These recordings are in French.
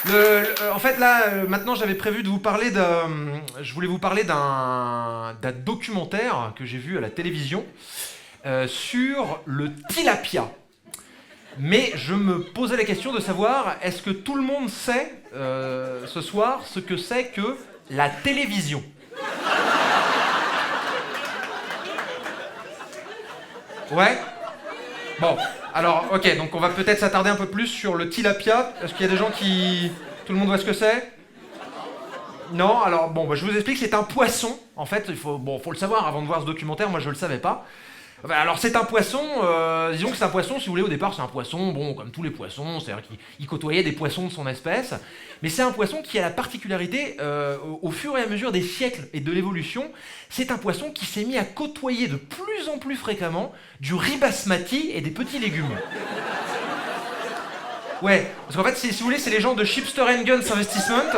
En fait, là, maintenant, j'avais prévu de vous parler d'un... Je voulais vous parler d'un documentaire que j'ai vu à la télévision sur le tilapia. Mais je me posais la question de savoir, est-ce que tout le monde sait, ce soir, ce que c'est que la télévision? Ouais. Bon, alors, ok, donc on va peut-être s'attarder un peu plus sur le tilapia. Est-ce qu'il y a des gens qui... Tout le monde voit ce que c'est? Non, alors bon, bah, je vous explique, c'est un poisson. En fait, faut le savoir avant de voir ce documentaire, moi je le savais pas. Enfin, alors c'est un poisson, disons que c'est un poisson, si vous voulez, au départ c'est un poisson, bon, comme tous les poissons, c'est-à-dire qu'il côtoyait des poissons de son espèce, mais c'est un poisson qui a la particularité, au fur et à mesure des siècles et de l'évolution, c'est un poisson qui s'est mis à côtoyer de plus en plus fréquemment du riz basmati et des petits légumes. Ouais, parce qu'en fait, si vous voulez, c'est les gens de Chipster Guns Investment.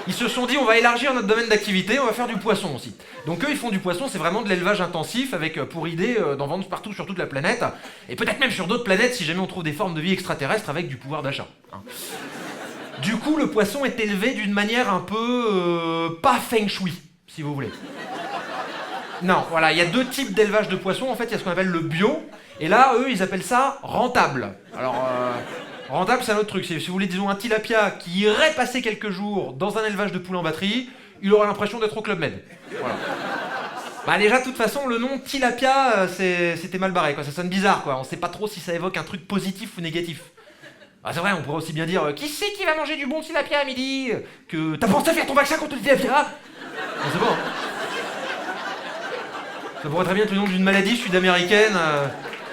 Ils se sont dit, on va élargir notre domaine d'activité, on va faire du poisson aussi. Donc eux, ils font du poisson, c'est vraiment de l'élevage intensif, avec pour idée d'en vendre partout sur toute la planète, et peut-être même sur d'autres planètes si jamais on trouve des formes de vie extraterrestres avec du pouvoir d'achat. Hein. Du coup, le poisson est élevé d'une manière un peu pas feng shui, si vous voulez. Non, voilà, il y a deux types d'élevage de poissons. En fait, il y a ce qu'on appelle le bio, et là, eux, ils appellent ça rentable. Alors, rentable, c'est un autre truc. Si vous voulez, disons, un tilapia qui irait passer quelques jours dans un élevage de poules en batterie, il aurait l'impression d'être au Club Med. Voilà. Bah déjà, de toute façon, le nom tilapia, c'était mal barré, quoi. Ça sonne bizarre, quoi. On sait pas trop si ça évoque un truc positif ou négatif. Ah, c'est vrai, on pourrait aussi bien dire qui c'est qui va manger du bon tilapia à midi? Que t'as pensé à faire ton vaccin contre le tilapia? C'est bon. Ça pourrait très bien être le nom d'une maladie sud-américaine.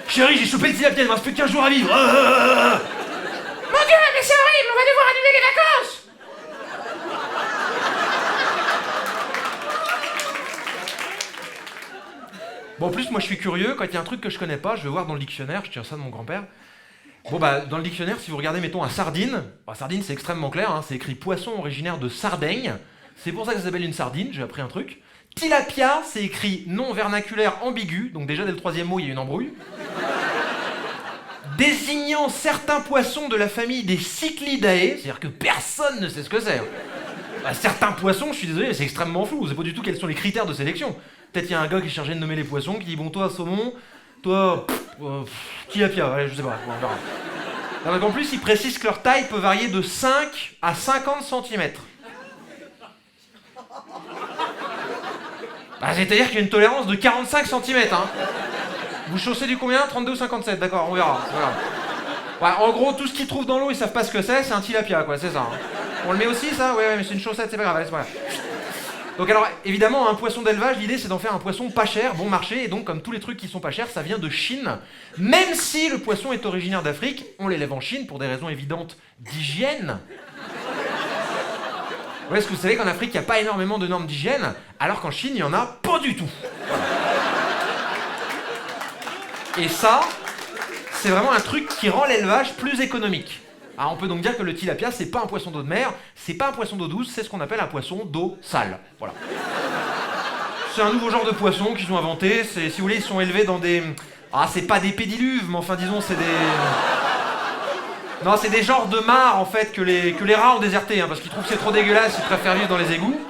Chérie, j'ai chopé le tilapia, il me reste plus de 15 jours à vivre. Mon Dieu, mais c'est horrible, on va devoir annuler les vacances. Bon, en plus, moi je suis curieux, quand il y a un truc que je connais pas, je vais voir dans le dictionnaire, je tiens ça de mon grand-père. Bon, bah, dans le dictionnaire, si vous regardez, mettons, un sardine, bah, sardine c'est extrêmement clair, hein, c'est écrit poisson originaire de Sardaigne, c'est pour ça que ça s'appelle une sardine, j'ai appris un truc. Tilapia, c'est écrit nom vernaculaire ambigu, donc déjà dès le troisième mot, il y a une embrouille. Désignant certains poissons de la famille des Cichlidae, c'est-à-dire que personne ne sait ce que c'est. Bah, certains poissons, je suis désolé, mais c'est extrêmement flou, on sait pas du tout quels sont les critères de sélection. Peut-être il y a un gars qui est chargé de nommer les poissons, qui dit bon, toi, saumon, toi, tilapia, allez, je sais pas, bon, on verra. Alors, donc, en plus, ils précisent que leur taille peut varier de 5 à 50 cm. Bah, c'est-à-dire qu'il y a une tolérance de 45 cm, hein. Vous chaussez du combien? 32 ou 57, d'accord, on verra. Voilà. Ouais, en gros, tout ce qu'ils trouvent dans l'eau, ils savent pas ce que c'est un tilapia, quoi, c'est ça. Hein. On le met aussi, ça? Ouais, mais c'est une chaussette, c'est pas grave, allez, c'est pas grave. Donc alors, évidemment, un poisson d'élevage, l'idée c'est d'en faire un poisson pas cher, bon marché, et donc comme tous les trucs qui sont pas chers, ça vient de Chine. Même si le poisson est originaire d'Afrique, on l'élève en Chine pour des raisons évidentes d'hygiène. Ouais, est-ce que vous savez qu'en Afrique, il n'y a pas énormément de normes d'hygiène, alors qu'en Chine, il n'y en a pas du tout. Voilà. Et ça, c'est vraiment un truc qui rend l'élevage plus économique. Alors on peut donc dire que le tilapia, c'est pas un poisson d'eau de mer, c'est pas un poisson d'eau douce, c'est ce qu'on appelle un poisson d'eau sale. Voilà. C'est un nouveau genre de poisson qu'ils ont inventé, si vous voulez, ils sont élevés dans des... Ah, c'est pas des pédiluves, mais enfin disons, c'est des... Non, c'est des genres de mares, en fait, que les rats ont déserté, hein, parce qu'ils trouvent que c'est trop dégueulasse, ils préfèrent vivre dans les égouts.